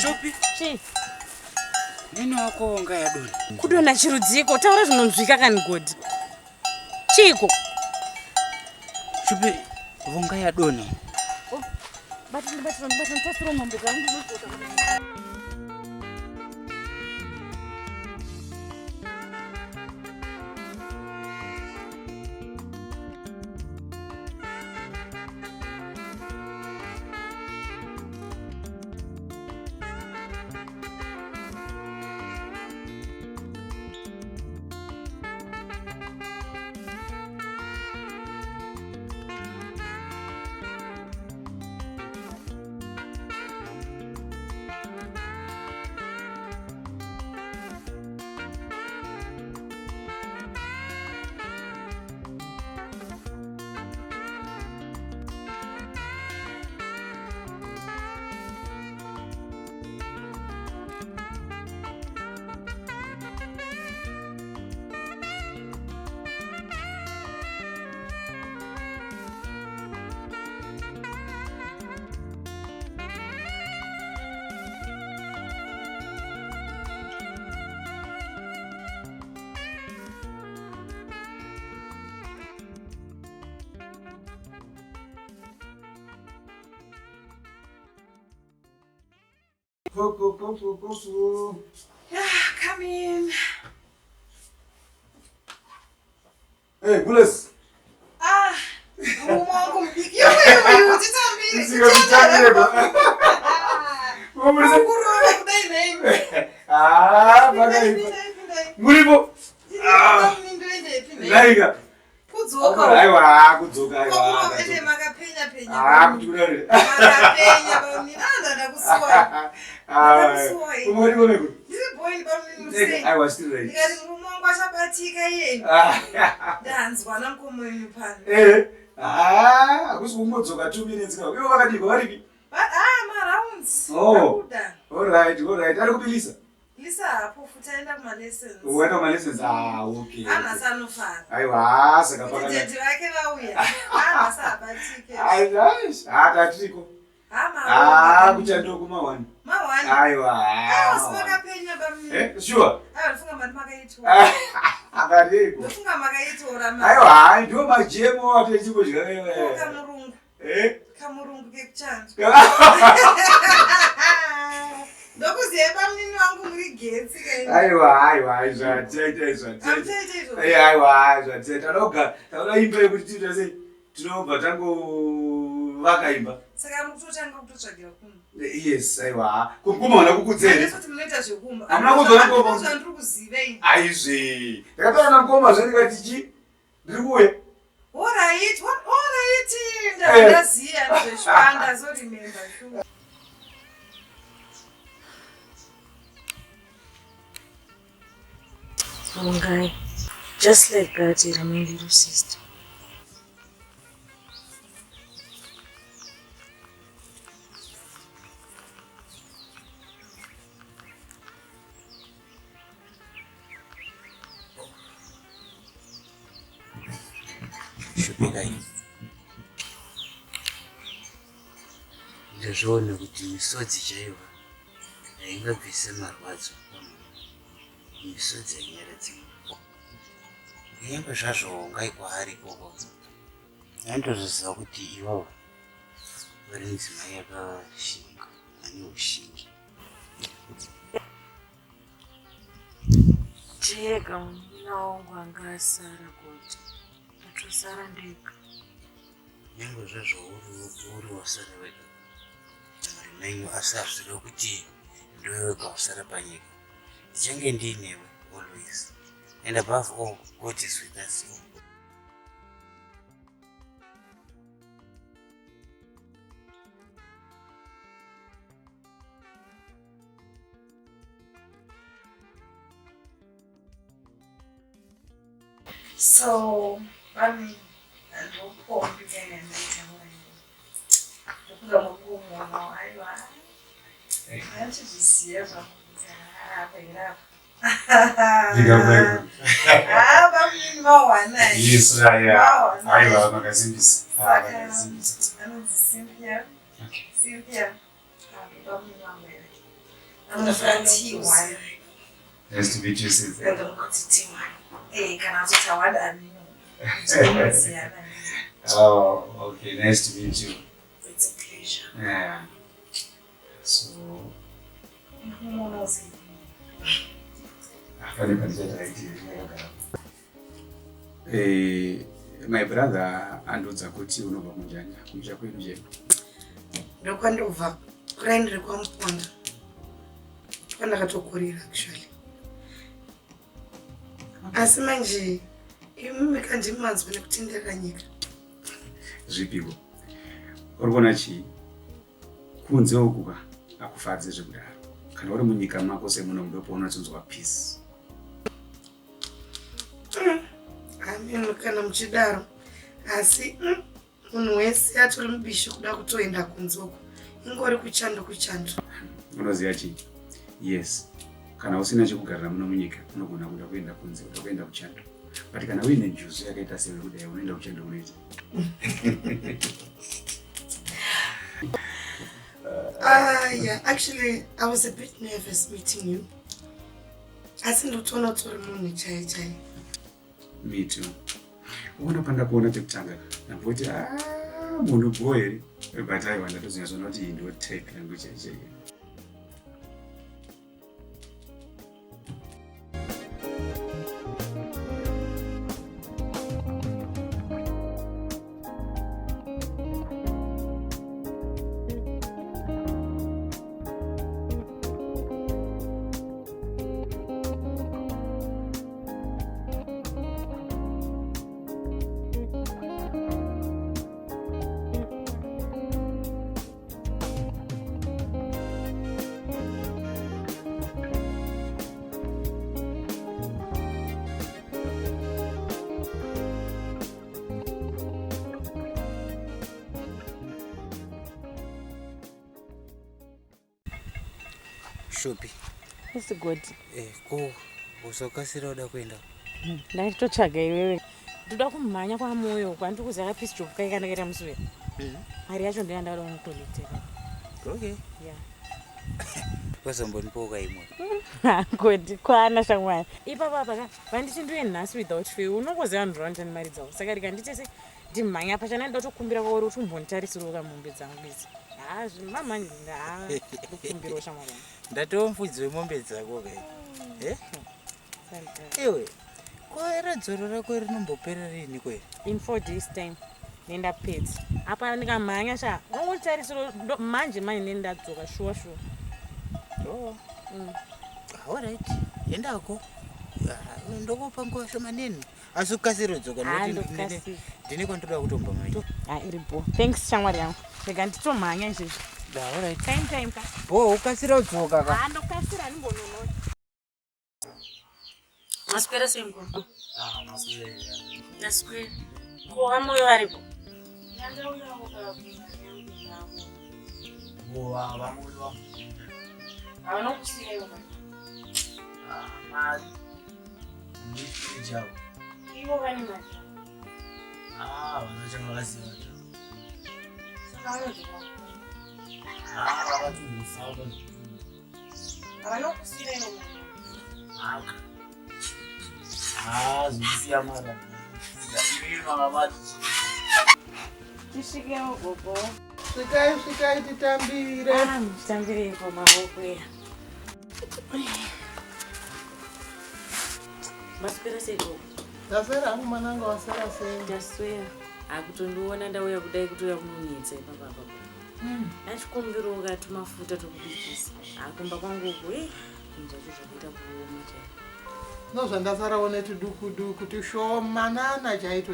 Shupi. Chi. Nino wako wonga ya doni. Kudona chirudziko, taura zvinonzwika kani God. Chiko. Shupi, wonga ya doni. Oh, batini tasiro mambo zangu. Go. Yeah, come in. Hey, Bullets. I was still ready. I was almost 2 minutes ago. You were ready. My rounds. Oh, all right. I don't be Lisa. Lisa, utaenda my lessons. What are my lessons? Okay. Ana sana fana. I was a couple of days. Wake bauya. Ana sabatike. I nice. Triko. Kuchando kuma one. Ma one. Aiwa. Smoka penya bamni. Sure. Funga maka yitu. Akadeko. Funga maka yitu rama. Aiwa, ndio majemo atechiko jikawe. Kamurungu. Kamurungu kekuchanja. Ndokuziye bamni wangu muri getsi kai. Aiwa, zvatete. Aiwa, zvatete. Taura imba yekuti titose tinobva tango vakaimba. Saka mutotanga kutotsvagira kumba. Yes, aiwa. Kumona kukudzeni. Ndisoti munoita zvekumba. Amuna kuzoona ngoma. Zvandiri kuziva ini. Aizve. Ndakataura ngoma zvandikati chi? Ndiri kuwe. Alright. Ndaziya zveshwanda so remember sure. Mungai, just like that, you're my little sister. Shupikai. Ndozvione kuti misodzi chaiva haingabvise marwadzo misodzi yenyara dzimwe. Kunyange zvazvo ngaikwaari ikoko, ndandozviziva kuti iwavo vari mudzimai yakashinga ane ushingi. Jega munina wangu anga asara kuti atosara ndega. Kunyange zvazvo uri wasara wega, menyu asi hazvirevo kuti ndiwe wega wasara panyika. Ndichange ndiinewe always, and above all, God is with us. So, I mean, and we'll go again and later on. I want to be serious. Yes, I love magazines. Cynthia. I'm the T1. Nice to meet you, sis. And I'm T1. Hey, can I just tell what I Oh, okay. Nice to meet you. It's a pleasure. Yeah. So, my brother andodza kuti unobva kunjanya kumusha kwedu je. Ndokwandobva kuraindira kwamuponda. Kwandakatokurira actually. Asi manje imimi kandimanzwa nekutenderera nyika. Zvipiko. Uri kuona chii? Kunze uku akufadze zvekudaro. Kana uri munyika mako semuno ndopo unotonzwa peace. Amini kana muchidaro. Asi munhu wese atori mubishi kuda kutoenda kunze uku. Ingori kuchando. Unoziva chii? Yes. Kana usina chekugarira muno munyika unogona kuda kuenda kunze, kuda kuenda kuchando. But kana uine njuzu yakaita sewe kudai unoenda kuchando unoita. Yeah, actually, I was a bit nervous meeting you. I think you told out to remove chai. Me too. Una panda kuona tekutanga. Nampoti munhu boy, but I wonder to zinyazo not into take language chai. Shupi. It's good. Ko usokasira uda kuenda. Ndaitotsvaga iwewe. Ndoda kumhanya kwamoyo kwandiri kuziva kapisi Shupikai kanakaita muswe. Mari yacho ndinanda kuda kumukoletera. Okay. Yeah. Kwazombonipoka imwe. Good. Kwana shamwari. Ipapa vanditi ndiwe nhasi without fee. Unokoziva vanhu rwandani mari dzavo. Saka rikanditese ndimhanya pachana ndotokumbira kwauri kuti umbonditarisirawo kamombe dzangu idzi. Mamani kukumbirawo shamwari yangu. Ndatomufudzi wemombe dzako kai. Ewe, koera dzoro rako rinomboperera rini kweri? In 4 days time nenda pets. Apa ndikamhanya sha. Ngongutarisiro manje nendadzoka sure. Oh. Alright. Endako. Ndokupa nguva shomanene. Asi ukasire dzoka nokuti ndine kwandoda kutomba mai. Iripo. Thanks shamwari yangu. Rega nditomhanya izvezvi. Alright. Time ka. Bo ukasira udzoka ka. Ndokasira ndimbonono. Maswera semko. Maswera. Naswera. Ko amoyo aripo. Ndauya ukabvunza. Vamuliwa. Avanokusiyeyo. Mari. Ndiri chavo. Ivo vane mari. Vanachanga vakaziva. Saka vanodzoka. Vakati musauna. Avanokusiyeyo. Zvisiya mara. Ivi mavamati. Tisvikewo gogo. Svikai titambire. Titambire kwa mavoko ya. Maswera seko. Ndaswera hangu mwananga waswera sei? Ndaswera. Akutondiona ndauya kudai kutoya kunonetsa ipapa. Ndachikumbira ukati mafuta tokubikisa. Akumba kwangu uku njacho zvakaita kuoma chai. Nozvandasarawo netudukuduku tushomanana chaito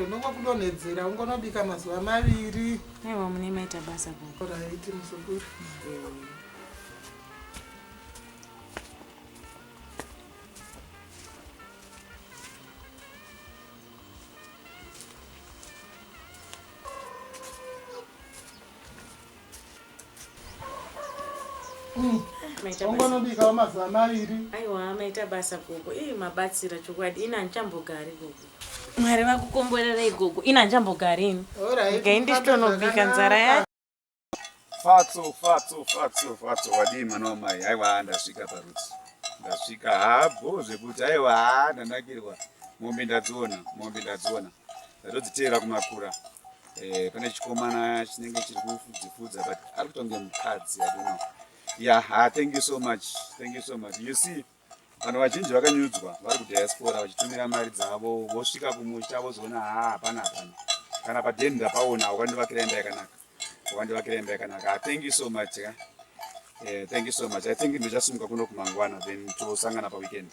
ndongokudonhedzera ungonobika mazuva 2. Aiwa mune maita basa gogo. Raiti musukuru. Ungonobikawo mazuva 2. Aiwa maita basa gogo. Mabatsira chokwadi ina nchambogari gogo. Mwari vakukomborerei gogo. Ina nchambogari ini. Ngaindi tonobika nzara yacho. Fatso wadii mwana wamai aiwa ndasvika parutsi ndasvika habo zvekuti aiwa ndanakirwa mombe ndadziona ndatodziteera kumakura pane chikomana chinenge chiri kufudzifudza but ari kutonge mukadzi thank you so much you see vanhu vazhinji vakanyudzwa vari kudiaspora vachitumira mari dzavo vosvika kumusha vozoona hapana kana padheni ndapaona wakandivakira imba yakanaka thank you so much thank you so much I think ndichasimuka kuno kumangwana then tosangana paweekend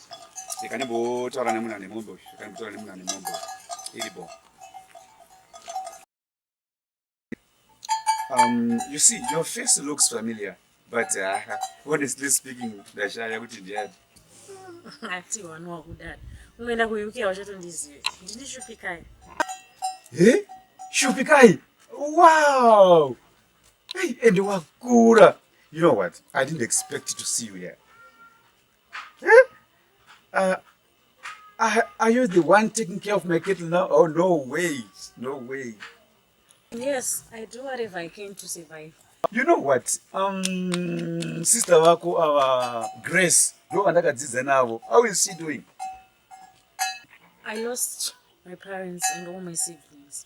ndikanimbotaura nemunhu ane mombe iripo. You see, your face looks familiar, but honestly speaking, ndashaya kuti ndiani. Ati wanu wakudada. Umeenda ku UK wachatondizive. Ndini Shupikai. Shupikai! Wow! Hey, and wakura. You know what? I didn't expect to see you here. Are you the one taking care of my kettle now? Oh, no way. Yes, I do whatever I can to survive. You know what? Sister wako, our Grace, how is she doing? I lost my parents and all my siblings.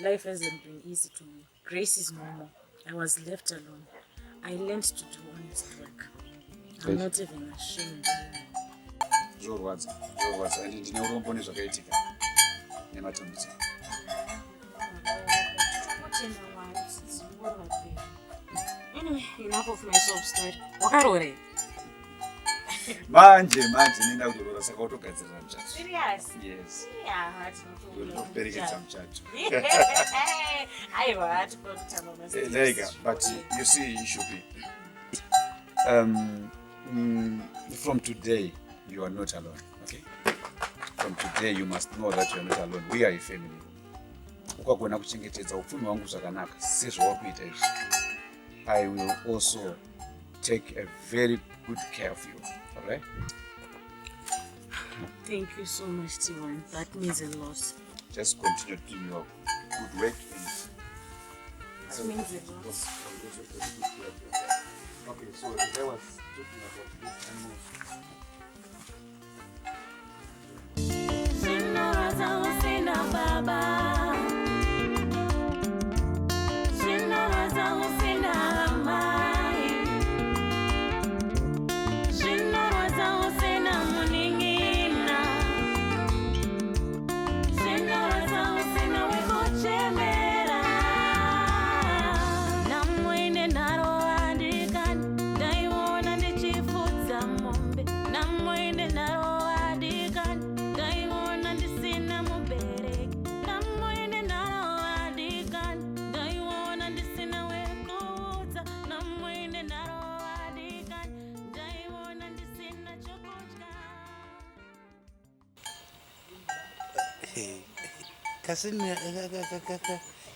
Life hasn't been easy to me. Grace is normal. I was left alone. I learned to do honest work. I'm not even ashamed. Zvorwadza. Ndine urombo nezvakaitika nematambudziko. Anyway, enough of my sob story. Wakarore. Manje nenda kudorora saka utogadzirira muchato. Serious? Yes. Yeah, Ndokuperekedza muchato. Aiwa, hatikotamba masi. But you see, Shupi, from today, you are not alone, okay? From today, you must know that you are not alone. We are a family. Ukagona kuchengetedza upfumi hwangu zvakanaka sezvawakuita izvi. I will also take a very good care of you, all right? Thank you so much, T1. That means a lot. Just continue doing your good work. That means a lot. Okay, so I was talking about this animals.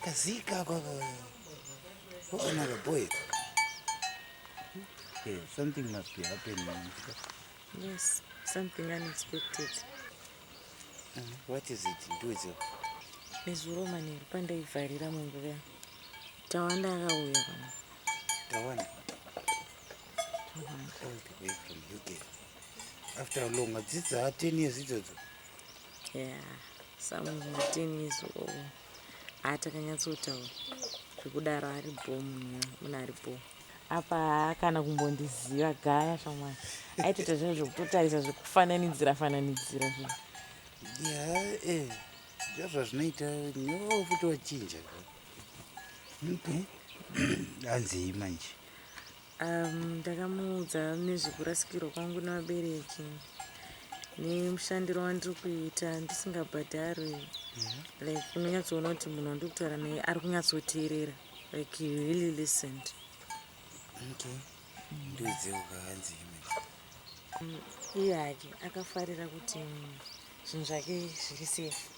Kazika what another boy. Okay, something must be happening. Yes, something unexpected. What is it? Do it. Nezuro maneri pandaivharira munguva Tawanda akauya pano. Tawanda? All the way from UK. After how long? It's 10 years idzodzo. Yeah, some 10 years old. Atakanyatsotaura zvekudaro aripo munhu aripo apa kana kumbondiziva gaya shamwari aitoita zvinhu zvekutotarisa zvekufananidzira zvinhu zvazvinoita nyowo futi wachinja. Hanzei manje? Ndakamuudza nezvekurasikirwa kwangu navabereki nemushandiro wandiri kuita ndisingabhadharwi. Like unonyatsoona kuti munhu wandiri kutaura naye ari kunyatsoteerera. Like he really listened. Okay. Ndodzeuka hanzei manje? Iye hake akafarira kuti zvinhu zvake zviri safe.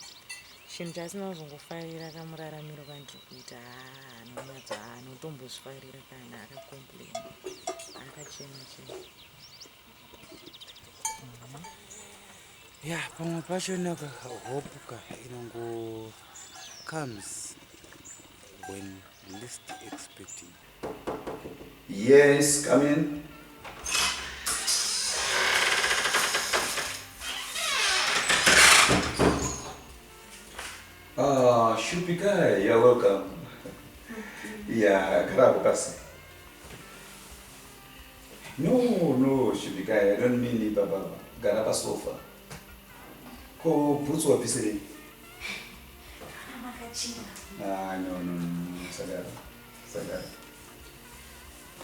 Chinhu chaasina kuzongofarira kamuraramiro kandiri kuita anotombozvifarira kana akakomplaina akachena. Yeah, pamwe pacho hope inongo comes when least expecting. Yes, come in. Shupikai, you're welcome. Yeah, grab us. No, Shupikai, I don't mean it, Baba. Garapa sofa. Ko boots were busy. No, Sagara.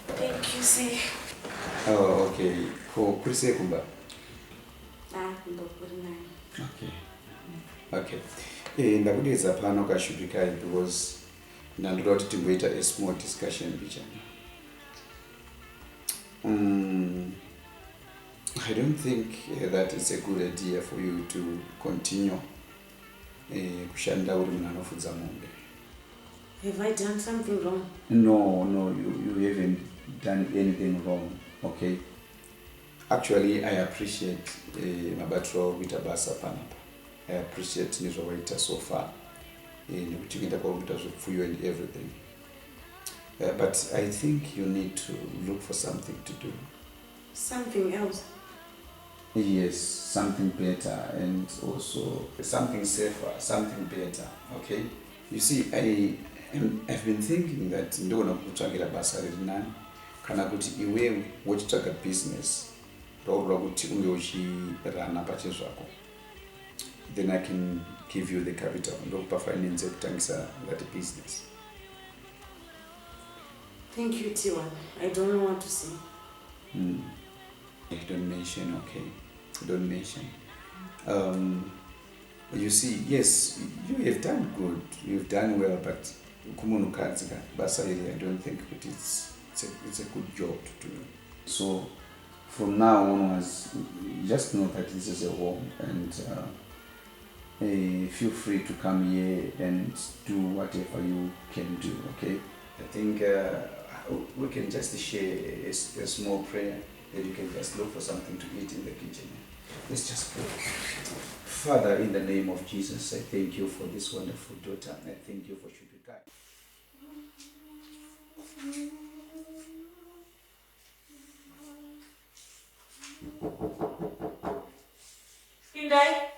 Thank you, see. Oh, okay. Ko Kurise Kumba. Okay. Ndakudedza pano kaShupikai because ndandoda kuti timboita a small discussion bichana. I don't think that it's a good idea for you to continue kushanda uri munhu anofudza mombe. Have I done something wrong? No, you haven't done anything wrong, okay? Actually, I appreciate mabatro kuita basa panapa. I appreciate nezvawaita so far. Nekuti kuenda kwakuita zvipfuyo and everything. But I think you need to look for something to do. Something else? Yes, something better and also something safer, something better, okay? You see, I've been thinking that ndogona kutsvagira basa riri nani kana kuti iwewe wochitsvaga business raurira kuti unge uchirana pachezvako. Then I can give you the capital ndokupa finance yekutangisa that business. Thank you, Tiwa. I don't know what to say. Don't mention, okay? Don't mention. You see, yes, you have done good. You've done well, but kumunukadzika basa iri, I don't think that it's a good job to do. So from now onwards, just know that this is a home, and feel free to come here and do whatever you can do, okay? I think we can just share a small prayer that you can just look for something to eat in the kitchen. Let's just pray. Father, in the name of Jesus, I thank you for this wonderful daughter. I thank you for Shupikai. Indai.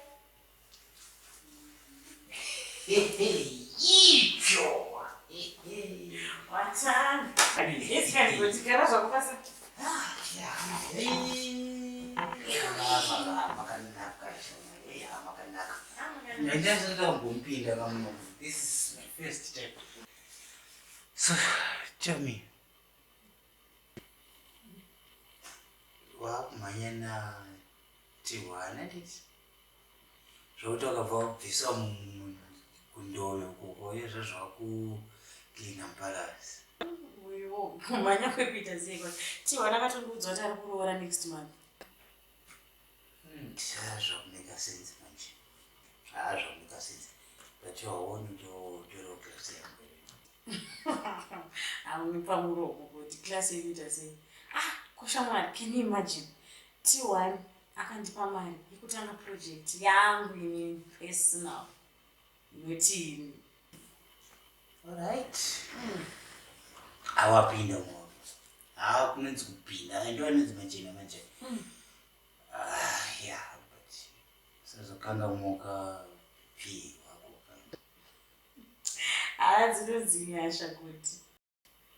Watani. This can go together so fast. This is my first step. So, tell me. Wakumanyana Tiwana did? So talk about this kundoyo kukoye zvaku clean up palace. Kumanya kwekuita seko. Tiwana akatongoudza kuti ari kuroora next month. Zvakumeka sense manje. Zvakumeka sense. But you are one to class yangu. Amunipa muromo kuti class yekuita sei. Kushamwari, can you imagine? T1 akandipa mari yekutanga project yangu ini personal. Inoti. Alright. Awapinda mwo. Kunenzi kupinda. Ndonenzi manje. Yeah, but sazokanga moka phi wako. Dzinonyasha kuti.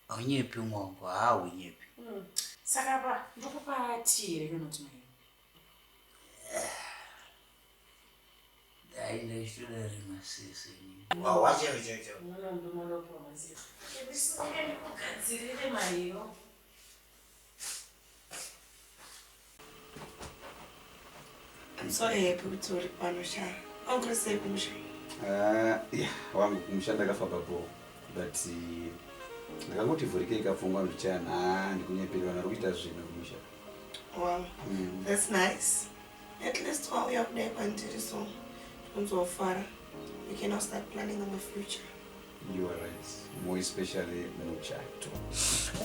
Aunyepi mwangu, unyepi. Saka pa ndokupa tii rekunoti mai. Daile shule rimasese ni. Wacha. Mwana ndomono kwa masese. Kebisonge ndikugadzirire mariyo. I'm so happy with your panosha. Uncle say kumusha. Yeah, wangu kumshanda kafa babo. But ndakangoti vhurike ikapfungwa mbichana ndikunyepelwa narukuita zvino kumusha. Wow, that's nice. At least while we are there until so far, we can now start planning on the future. You are right. More especially Muchato.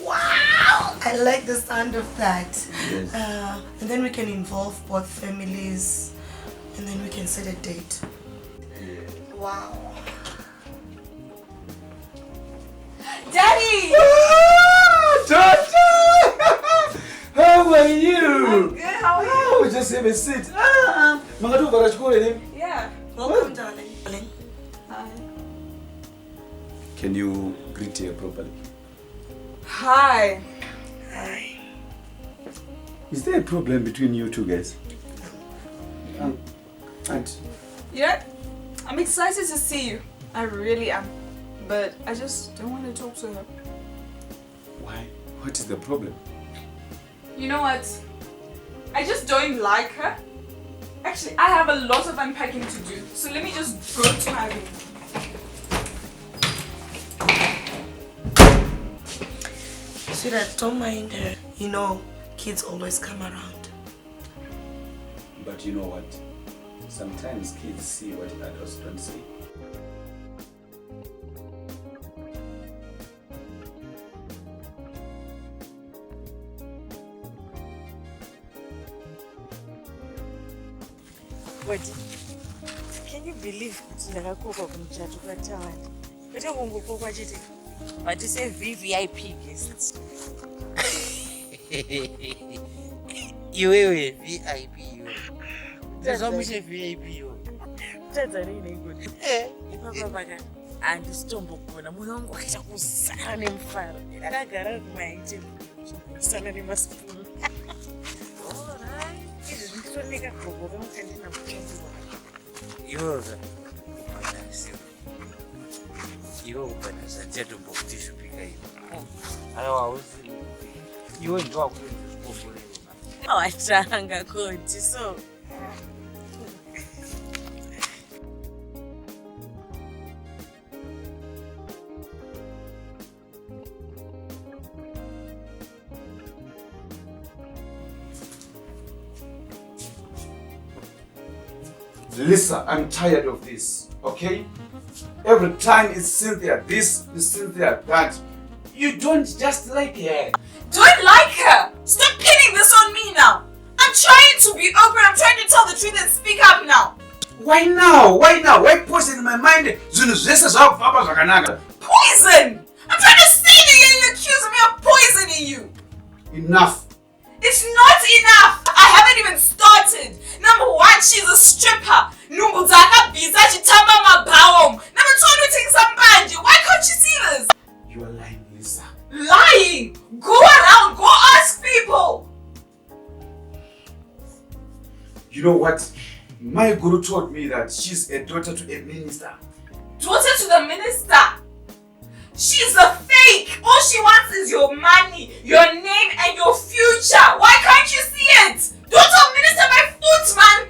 Wow! I like the sound of that. Yes. And then we can involve both families, and then we can set a date. Yeah. Wow. Daddy! Daughter! are you? I'm good. How are you? Oh, just have a seat. Mangatu barachukule ni? Yeah. Welcome, darling. Hi. Can you greet her properly? Hi. Hi. Is there a problem between you two guys? And Yeah. I'm excited to see you. I really am. But I just don't want to talk to her. why? What is the problem? You know what? I just don't like her. Actually, I have a lot of unpacking to do. So let me just go to my room. Sweetheart, don't mind her. You know, kids always come around. But you know what? Sometimes kids see what adults don't see. What? Can you believe kuti ndakakoka kumuchato kwatawanda? Kwete kungokokwa chete. But it's a VVIP guest. Iwewe VIP iwe. Tazvamushe VIP iwe. Tadzari negodi. Ipapa paka handisitombogona mwoyo wangu wakaita kuzara nemufaro. Ndakagara kumaite kusana nemasipunu. Izvi nditonika gogo kamukandina mutombo. Iwoga. Iwo kupana zatiyatombokuti Shupikai. Aiwa usi. Iwe ndo wakuenza zvikomborero. Awatanga koti so. Lisa, I'm tired of this, okay? Every time it's Cynthia this, it's Cynthia that. You don't just like her. Don't like her! Stop pinning this on me now! I'm trying to be open, I'm trying to tell the truth and speak up now! Why now? Why now? Why poison in my mind? Zvinhu zvese zvakufamba zvakanaka. Poison! I'm trying to save you and you're accusing me of poisoning you! Enough. It's not enough! I haven't even started! Number one, she's a stripper! Number two, why can't you see this? You are lying, Lisa. Lying! Go around, go ask people! You know what? My guru told me that she's a daughter to a minister. Daughter to the minister! She's a fake! All she wants is your money, your name, and your future! Why can't you see it? Don't tell minister my foot, man!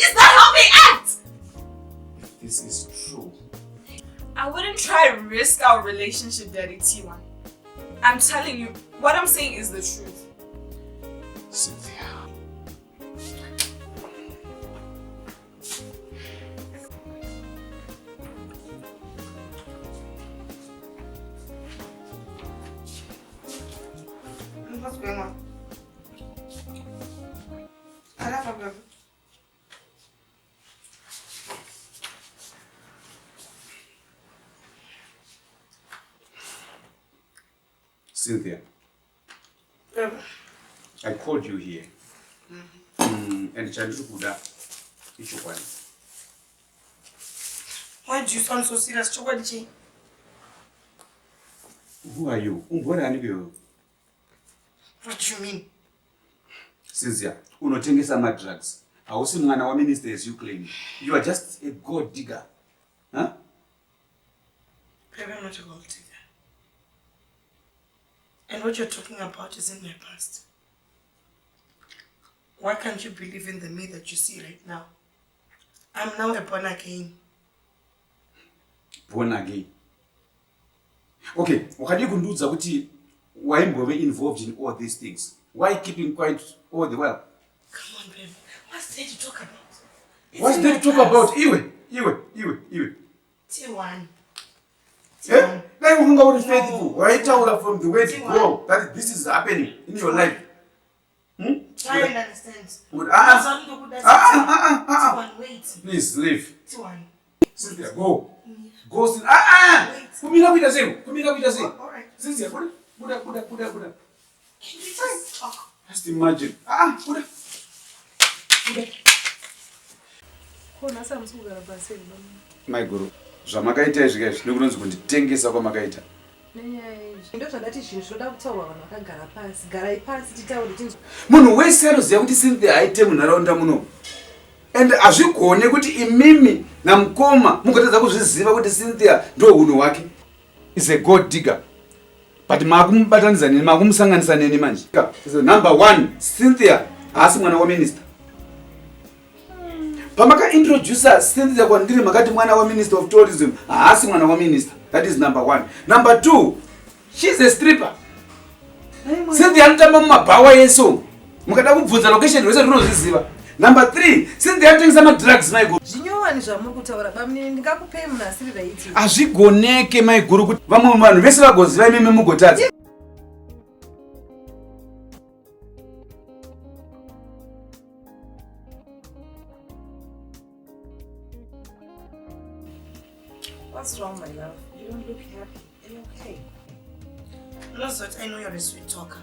Is that how they act? If this is true. I wouldn't try to risk our relationship, Daddy T1. I'm telling you, what I'm saying is the truth. Cynthia. What's going on? I have a problem. Cynthia, I called you here. And Chandukuda, Why do you sound so serious? who are you? What are you? What do you mean? Cynthia, unotengesa my drugs. Hausi mwana wa minister as you claim. You are just a gold digger. Huh? Baby, I'm not a gold digger. And what you're talking about is in my past. Why can't you believe in the me that you see right now? I'm now a born again. Born again. Okay, wakadi kunduza kuti why were involved in all these things? Why keeping quiet all the while? Come on, baby. What's there to talk about? What's there to talk about? Iwe. T1. Eh? Like you are faithful. Why tell her from the way to go that this is happening in your life? Try and understand. T1, wait. please leave. T1. Cynthia, go. Go. Wait. Come here. Alright. Cynthia, Buddha. Can you just talk? Just imagine. Kuda. Kona samsugara basi baba. My guru. Zvamakaita izvi zvinonzi kunditengesa kwamakaita. Ndo zvandati zvinhu zvoda kutaurwa vanhu vakagara pasi. Garai pasi titaure tinzwa. Munhu wese anoziva kuti Cynthia aite munharaunda muno. And azvigone kuti imimi namukoma mugotadza kuzviziva kuti Cynthia ndo hunhu hwake. Is a gold digger. But makumubatanidza neni, makumusanganisa neni manje. Number 1, Cynthia haasi mwana waminister. Pamaka introducer Cynthia kwandiri makati mwana waminister of tourism haasi mwana waminister. That is number 1. Number 2, she's a stripper. Cynthia anotamba mumabhawa yeso. Mukada kubvunza location rwese runozviziva. Number 3, Cynthia anotengesa madrugs my guru. Zvinyowani zvamukutaura baba ndingakupei munasiri raiti. Azvigoneke my guru kuti vamwe vanhu vese vagoziva imimi mugotadza. What's wrong, my love? You don't look happy. Are you okay? Not I know you're a sweet talker.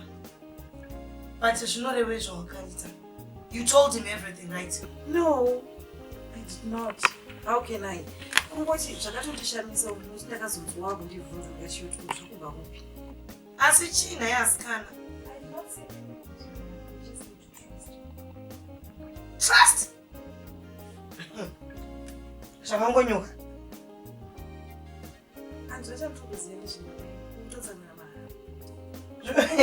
But you should not away your character. You told him everything, right? No, I did not. How can I? Zvakatondishamisa kuti ndakazonzwa kundibvunza ngachiyoti kuti kubva kupi. Asi china yasikana. I did not say anything. You just need to trust. Trust? Zvamangonyoka. Andichamutokuzia nezvimwe. Kutotsamira mahara.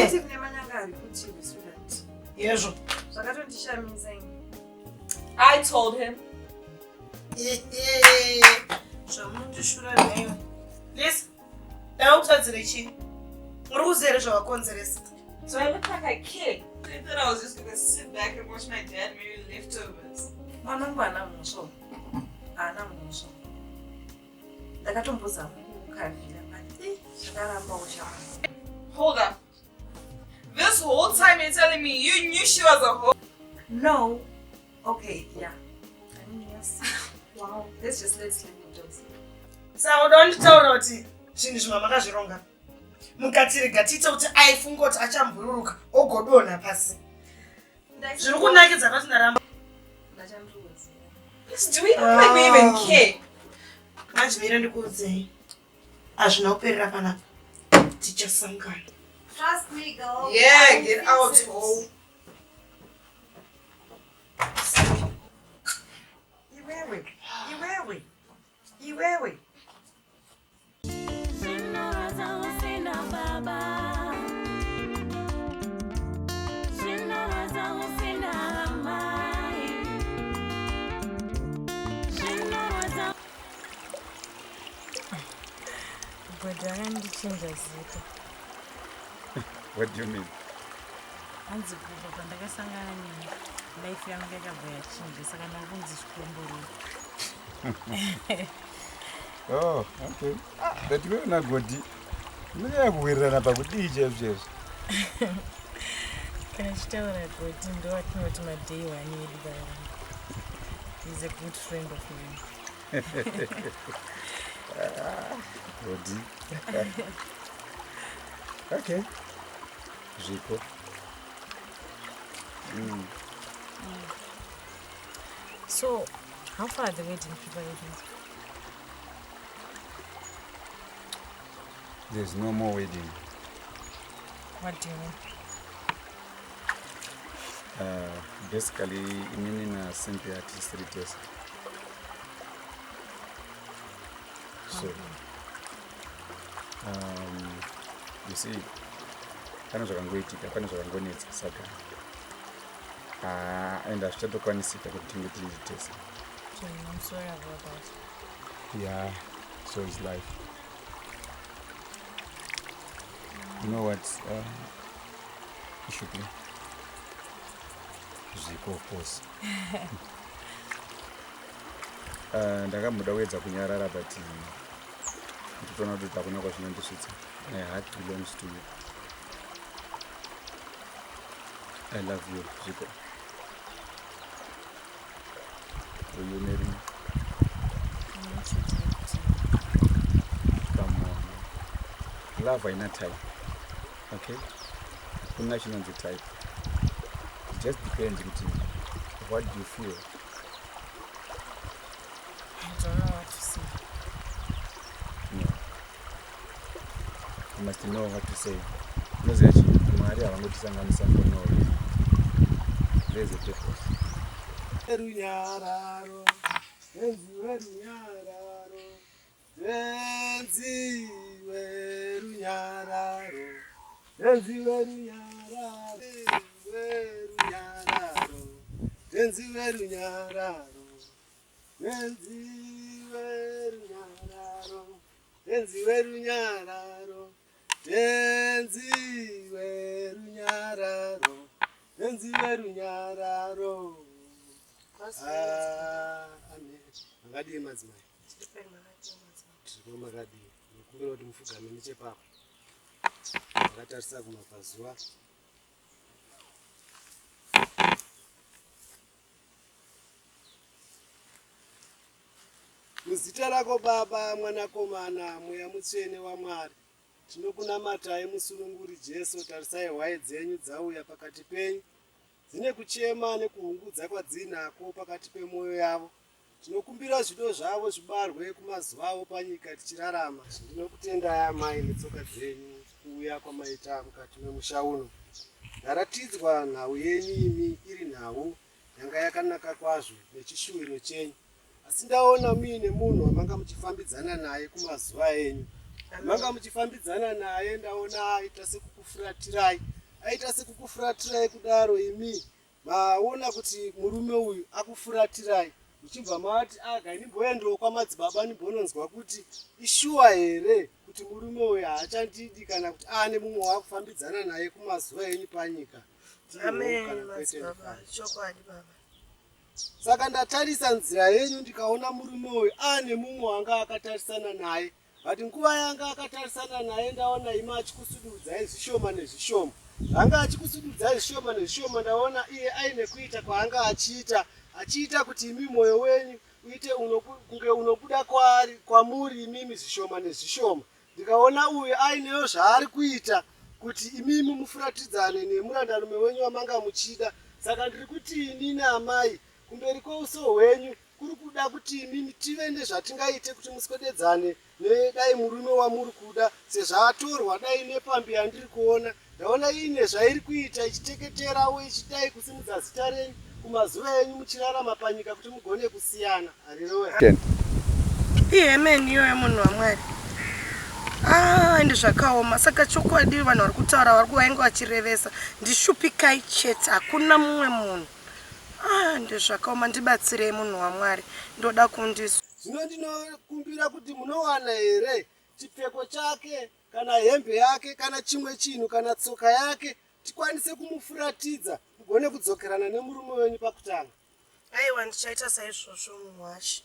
Kuti kune manyanga ari kuti student. Yezvo. Zvakatondishamisa ini. I told him. Zvamundishura neyo. Listen, ndautadzire chii? Uri kuziva here zvavakonzeresa? So I look like a kid. They thought I was just going to sit back and watch my dad make leftovers. Mwanangu haana mhosva. Haana mhosva. Ndakatombozama kukavira but zvakaramba ushamisa. Hold up. This whole time you're telling me you knew she was a whore? No. Okay, yeah. I mean, yes. Wow. Let's learn the jokes. Saka ndanditaura kuti zvinhu zvimwe makazvironga. Mukatirega tiite kuti aifunga kuti achambururuka ogodonha pasi. Zviri kunakidza kuti ndaramba. Do we look like we even care? Manje mire ndikuudzei. Hazvina kuperera panapa. Tichasangana. Trust me, girl. Yeah, get out, oh. You wear it. What do you mean? Hanzi kubva pandakasangana neni life yangu yakabva yachinja saka ndakunzi zvikomborero. Oh, okay. But we're not good. Munyanya pakudii chaizvo. Kana chitaura goti ndo watinoti madei wani wedu bayangu. He's a good friend of mine. Godi. Okay. Zvipo. So, how far are the wedding preparations? There's no more wedding. What do you mean? Basically, in Cynthia at 3 days. So, you see, pane zvakangoitika, pane zvakangonetsa saka and hazvichatokwanisika kuti tinge tichitesa. So I'm sorry about that. Yeah, so is life. You know what? Shupi. Ziko, of course. Ndakamboda kuedza kunyarara but nditoona kuti hakuna kwazvinondisvitsa. My heart belongs to you. I love you, Ziko. Will you marry me? Come on. Love haina type. Okay? Kuna chinonzi type. just depends what do you feel. I don't know what to say. No. You must know what to say. There's a purpose. Makadii madzimai? Tiri makadii. Mukumbira kuti mufugame nechepapo. Makatarisa kumapazuva. Muzita rako Baba, Mwanakomana, Mweya Mutsvene waMwari. Tinokunamatai musununguri Jesu, tarisai hwai dzenyu dzauya pakati penyu. Dzine kuchema nekuhungudza kwadzinako pakati pemwoyo yavo. Tinokumbira zvido zvavo zvibarwe kumazuva avo panyika tichirarama. Ndinokutendai amai netsoka dzenyu kuuya kwamaita mukati memusha uno. Ndaratidzwa nhau yenyu imi iri nhau yanga yakanaka kwazvo nechishuwiro chenyu. Asi ndaona muine munhu wamanga muchifambidzana naye kumazuva enyu. Manga muchifambidzana naye ndaona aita sekukufuratirai. Aita sekukufuratirai kudaro imi maona kuti murume uyu akufuratirai. Uchibva mati ndimboendawo kwamadzibaba ndimbononzwa kuti ishuwa here kuti murume uyu haachandidi kana kuti ane mumwe wakufambidzana naye kumazuva enyu panyika. Amen, madzibaba. Chokwadi baba. Saka ndatarisa nzira yenyu ndikaona murume uyu ane mumwe wanga akatarisana naye. Bati nguva yanga akatarisana naye ndaona ima achikusududzai zvishoma nezvishoma. Anga achikusududzai zvishoma nezvishoma ndaona iye aine kuita kwaanga achiita kuti imi mwoyo wenyu uite kunge unobuda kwamuri imimi zvishoma nezvishoma. Ndikaona uyu ainewo zvaari kuita kuti imimi mufuratidzane nemurandarume wenyu wamanga muchida. Saka ndiri kuti inini amai kumberi kweuso hwenyu kuri kuda kuti imimi tive nezvatingaite kuti muswededzane nedai murume wamuri kuda sezvaatorwa dai nepambi yandiri kuona. Ndaona ine zvairi kuita ichiteketerawo ichidai kusimudza zita renyu kumazuva enyu muchirarama panyika kuti mugone kusiyana. Haleluya. Amen, iyoyo munhu waMwari. Ende zvakaoma. Saka chokwadi vanhu vari kutaura vari kuvainge vachirevesa ndishupikai chete, hakuna mumwe munhu. Ende zvakaoma. Ndibatsirei munhu waMwari, ndoda kundiswa. Zvino ndinokumbira kuti munowana here chipfeko chake kana hembe yake kana chimwe chinhu kana tsoka yake tikwanise kumufuratidza mugone kudzokerana nemurume wenyu pakutanga. Aiwa, ndichaita saizvozvo munhu waShe.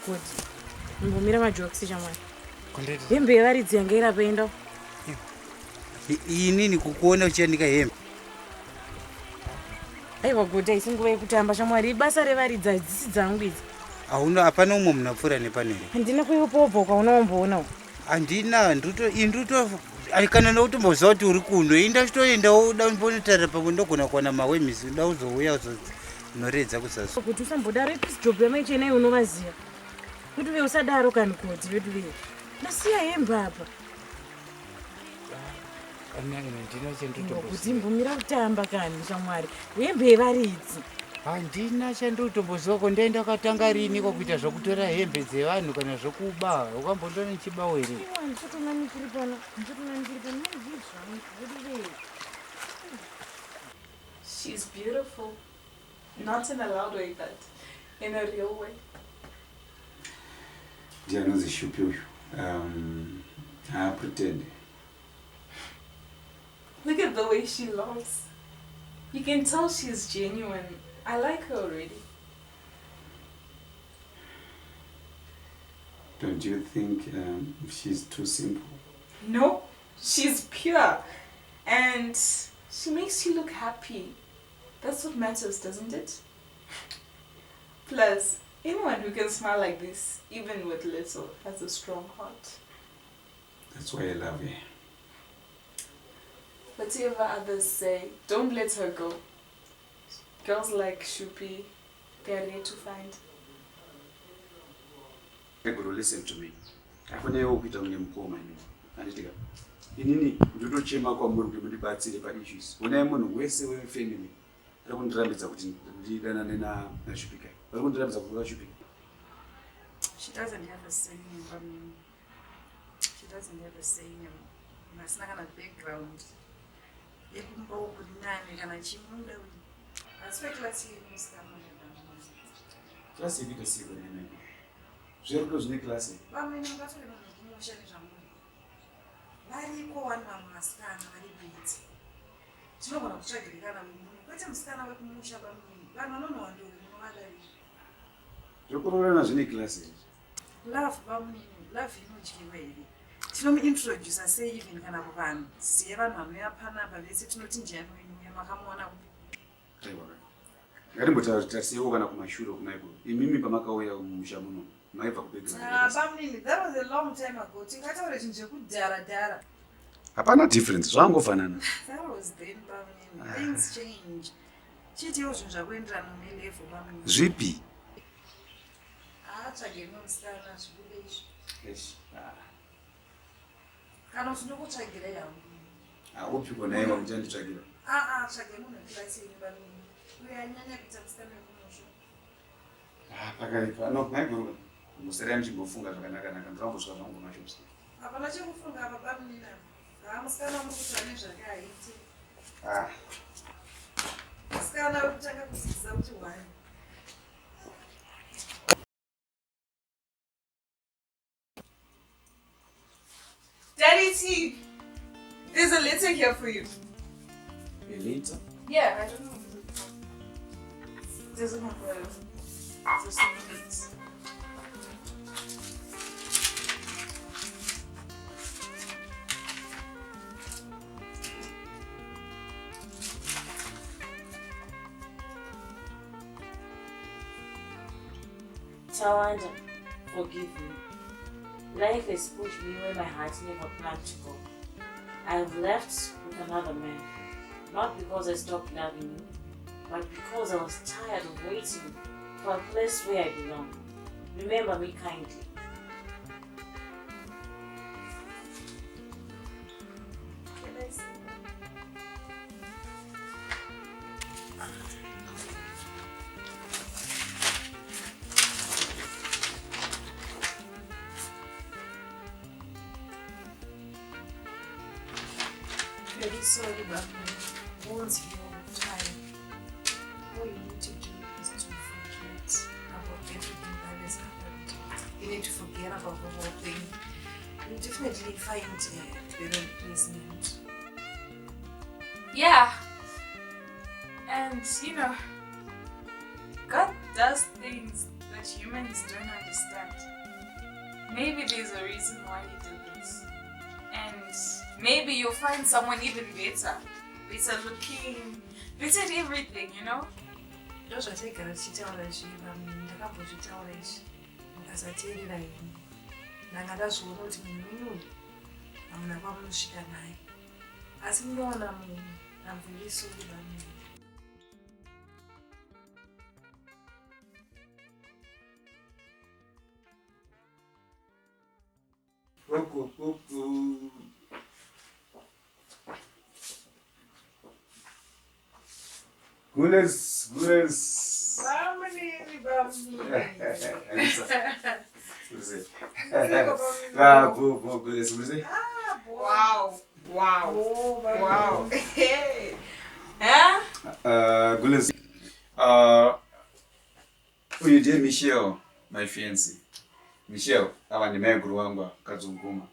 Good. Mbumira majokisi chamwari. Hembe yevaridzi yanga irapaenda. Inini kukuona uchiandika hembe. Aiwa godha isinguva yekutamba chamwari. Ibasa revaridzi hadzisi dzangu idzi. Hauna hapana umwe munapfuura nepanere. Handina kuipopo kwaunamboona. Handina nduto kana nokutomboziva kuti uri kuno inda chitoendawo da mbonotara pamwe ndogona kuwana mawemisi da uzouya uzonoredza kusaso. Kuti usambodaro ipisi job yamaichena unovaziva. Kuti ve usadaro kani kuti vedu ve. Nasiya hembe apa. Kuti mbumira kutamba kani shamwari. Hembe yevaridzi. Handina chandotomboziva ko ndaenda katanga rini kokuita zvokutora hembe dzevanhu kana zvokuba ukambondona nichibawo here. She's beautiful. Not in a loud way, but in a real way. Ndianonzi Shupi uyu. Pretend. Look at the way she laughs. You can tell she's genuine. I like her already. Don't you think she's too simple? No, she's pure. And she makes you look happy. That's what matters, doesn't it? Plus, anyone who can smile like this, even with little, has a strong heart. That's why I love her. Whatever others say, don't let her go. Girls like Shupi, they are rare to find. Listen to me. Afanyawo kuita kunge mukoma ini. Anditika. Inini ndotochema kwamuri kuti mundibatsire paissues. Unai munhu wese wefamily ari kundirambidza kuti ndidanane naShupikai. Vari kundirambidza kuti vaShupikai. She doesn't have a say in family. She doesn't have a say in masina kana background. Yekumba kuti nani kana chimuda kuti. Asi klasi yemusikana. Klasi ikuita siko nene. Zverudo zvine klasi. Vamwe ngatoenda kumusha nezvamuri. Variko vanhu vamasikana vari bidzi. Tinogona kutsvagirikana munhu. Kwete musikana wekumusha pamwe. Vanhu vanonowa ndori munovadari. Zvokororana zvine klasi. Love vamwe. Love inodyiwa here. Tinomuintroduce sei even kana kuvanhu. Siye vanhu vanouya panapa vese tinoti njani wenyu makamuona kupi. Ngatimbotarisiwo kana kumashure kumaiko. Imimi pamakauya mumusha muno. Maibva kubegera. Bamnini, that was a long time ago. Tingataura chinhu chekudhara. Hapana difference, zvangofanana. That was then, Bamnini. Things change. Chitiwo zvinhu zvakuenderana nelevel, Bamnini. Zvipi? Tsvage musikana zvibude izvi. Yes. Kana kuti ndokutsvagira yangu. Upiko naye wakuchanditsvagira. Tsvage munhu wekilasi yenyu, Bamnini. Uyo anyanya kuita musikana wekumusha. Pakaipa. No, maiguru. Musere mchimbofunga zvakanaka-naka. Ndakambosvika zvangu kumashops. Hapana chekufunga apa, Bamnini. Musikana muri kuti vane zvakaite. Musikana uri kutanga kuzidzisa kuti wani. Daddy T, there's a letter here for you. A letter? Yeah, I don't know. It doesn't have a date. Tawanda, forgive me. Life has pushed me where my heart never planned to go. I have left with another man, not because I stopped loving you, but because I was tired of waiting for a place where I belong. Remember me kindly. Can I see? Very sorry, Bamnini. Once you're tired, all you need to do is to forget about everything that has happened. You need to forget about the whole thing. You'll definitely find a better replacement. Yeah. And God does things that humans don't understand. Maybe there's a reason why he did this. And maybe you'll find someone even better looking, better at everything, Ndozvatigara tichitaura zviva, makambozvitaura izvi mukasateerera henyu ndanga ndazviona kuti munhu uyu hamuna kwamunosvika naye asi munoona munhu amvirisokuva munhu Gules. Bamini, bamini. Gules. Wow. Wow. Hey. Gules. Uyu ndiye Michelle, my fiancé. Michelle, ava ndimai guru wangu kadzunguma.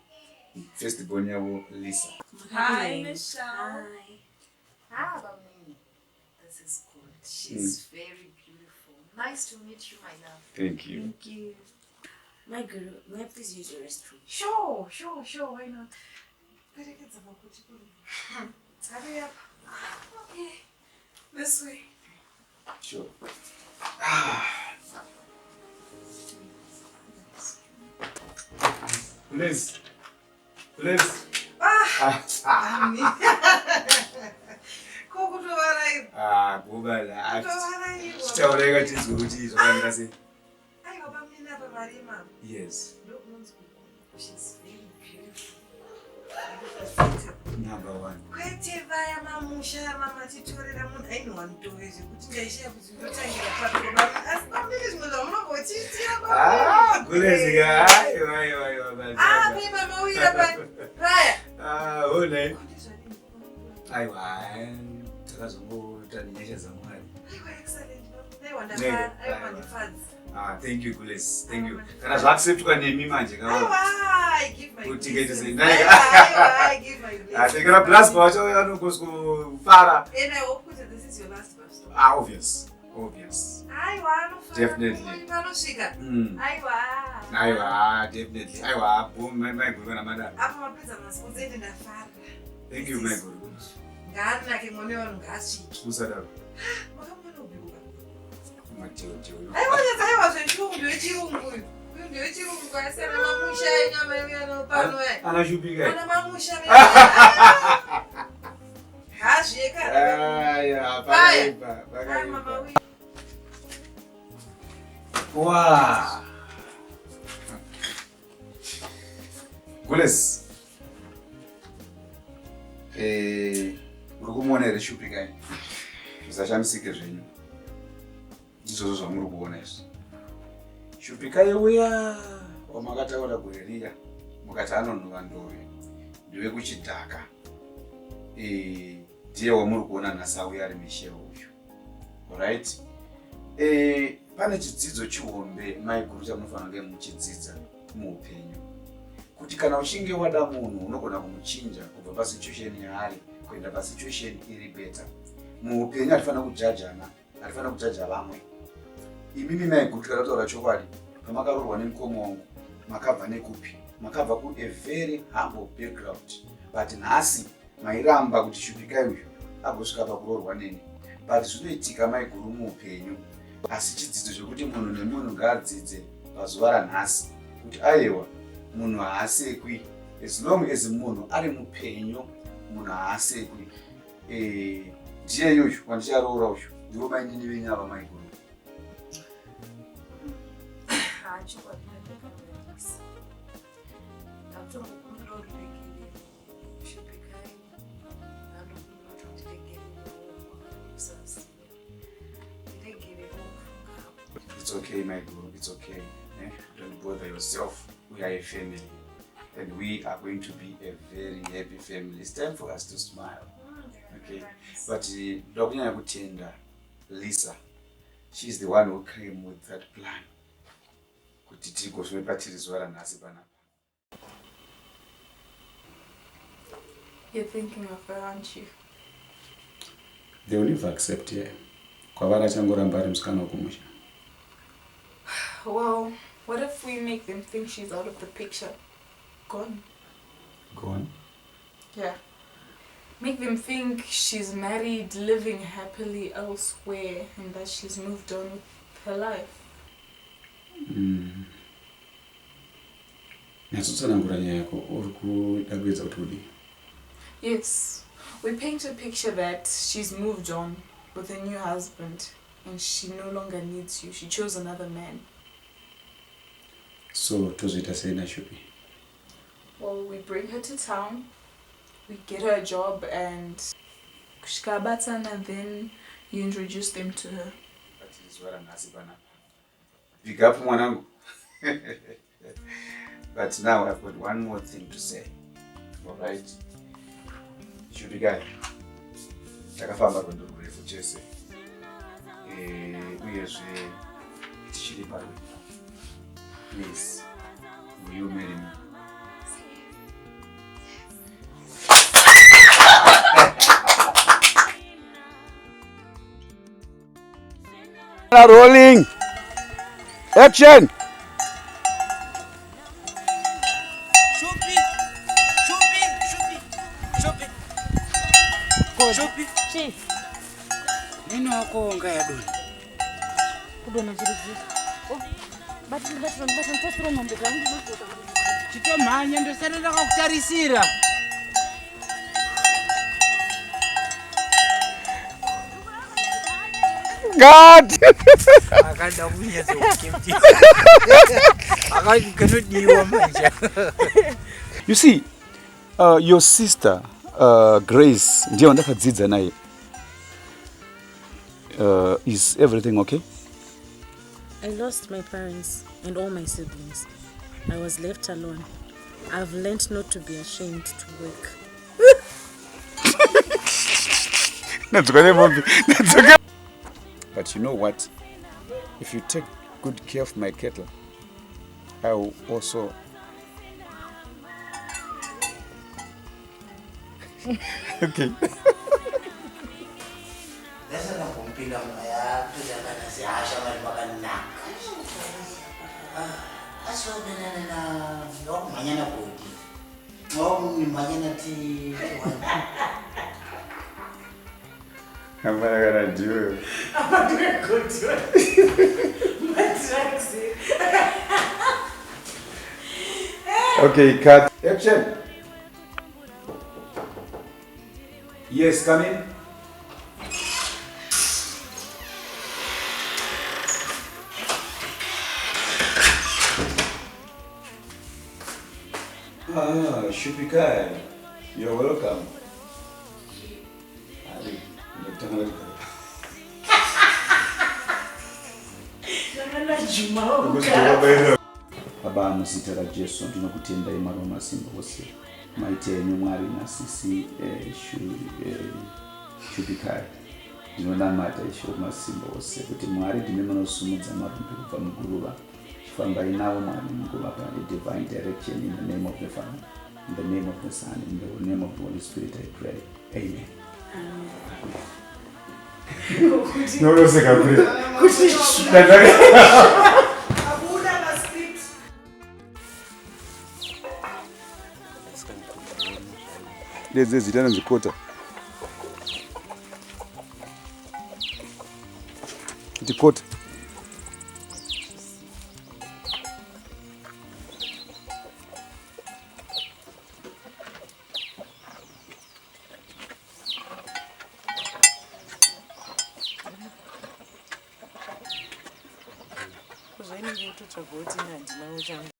First born yavo Lisa. Hi, Michelle. Hi, Bamini. This is good. She's very beautiful. Nice to meet you, my love. Thank you. Thank you. My girl, may I please use your restroom? Sure. Why not? Hurry up. Okay. This way. Sure. Please. Kokutovarairwa. Bubala. Kutovarairwa. Chitaureka tizuri zvakanga sei? Aiwa Bamini apa marima. Yes. Ndokunonzi she's very beautiful. Number one. Kwete vaya mamusha mamatitorera munhu ainwa mutove zvekuti ndaishiya kuti ndotangira patoko Bamini. Asi Bamini zvimwe zvamunongochiitira Bamini. Gulezika. Ah, mi mama uira paya. Ole. Aiwa, takazongota nenyasha dzamwari. Aiwa, excellent. Aiwa ndafara. Aiwa ndifadzi. Thank you, Gules. Thank you. Kana zvaacceptwa nemi manje kawa. Aiwa, I give my Kuti ngeti blessing. sei. Aiwa, I give my blessing. Tekera plus bacho yanokosukufara. And I hope that this is your last birth story. Obvious. Aiwa, anofara. Definitely. Panosvika. Aiwa. Aiwa, definitely. Aiwa, boom, my guru kana madam. Apa mapedza masipotsi ende ndafara. Thank you, my guru. Ngaanake mwana wangu ngaasvike. Usadaro. Wakamwana ubiuka. Mateo. Aiwa, nyatsa zvechirungu ndewechirungu uyu. Uyu ndewechirungu kwasiyana mamusha enyama yenyama pano aya. Ana Shupikai. Ana mamusha hazviekana. Aya, Ai pakaipa. mama uyu. Wow. Gules. Uri kumuona here Shupikai. Musashamisike zvenyu. Izvozvo zvamuri kuona izvi. Shupikai uya wamakataura gore riya mukati anonhuva ndove ndiwe kuchidhaka. Ndiye wamuri kuona nhasi auya ari Michelle uyu. Alright? Pane chidzidzo chihombe maiguru chamunofanira kunge muchidzidza muupenyu. Kuti kana uchinge wada munhu unogona kumuchinja kubva pasituation yaari kuenda pasituation iri better. Muupenyu hatifanira kujajana, hatifanira kujaja vamwe. Imimi maiguru tikataura chokwadi, pamakarorwa nemukoma wangu, makabva nekupi? Makabva ku a very humble background. But nhasi mairamba kuti Shupikai uyu agosvika pakurorwa neni. But zvinoitika maiguru muupenyu. Asi chidzidzo chekuti munhu nemunhu ngaadzidze pazuva ranhasi kuti aiwa munhu haasekwi as long as munhu ari mupenyu munhu haasekwi. Ndiye iyoyo wandicharoora uyu ndiwo mainini venyava maiguru. It's okay, my guru, it's okay. Don't bother yourself. We are a family. And we are going to be a very happy family. It's time for us to smile. Okay? But Dr. Kutenda, Lisa, she's the one who came with that plan. You're thinking of her, aren't you? They will never accept her. Well, what if we make them think she's out of the picture? Gone. Gone? Yeah. Make them think she's married, living happily elsewhere, and that she's moved on with her life. Yes, we paint a picture that she's moved on with a new husband and she no longer needs you. She chose another man. So, tozita saying Shupi. Well, we bring her to town, we get her a job and and then you introduce them to her. That is what I'm asking. Pick up one. But now I've got one more thing to say. Alright? Shupikai. Takafamba kwenye urefu chese. Uyezve tichiri pari. Please, will you marry me? Rolling. Action. Shupi. Chief. Nino wako ngaya doni. Kudona chirizi. Oh. Batini tasiro mambo gangu. Chito manya ndosarira kakutarisira. God. Akanda kunyeza ukimti. Akandikanodiwa manja. You see, your sister Grace ndiyo ndakadzidza naye. Is everything okay? I lost my parents and all my siblings. I was left alone. I've learned not to be ashamed to work. That's okay. But you know what? If you take good care of my cattle, I will also... Okay. Dasa na kumpila maya tuzakana si Asha malimakanaka. Aso na no manyana bodi. No ni manyana ti. I'm gonna do it. I'm doing good. My taxi. Okay, cut. Action. Yes, come in. Shupikai, you're welcome. Baba muzita la Jesu ndinokutendai Mwari wamasimba ose. Maite enyu Mwari nasisi Shupikai. Ndinonamata Ishe wamasimba ose kuti Mwari ndimi munosumudza marumbi kubva muguruva. Chifambai navo Mwari mukuvapa divine direction in the name of the Father, in the name of the Son, in the name of the Holy Spirit I pray. Amen. No, no, se capri. Lezi zitana nzikota. Ndikota. Kuzvainenge itotsvaga kuti handinawo changu.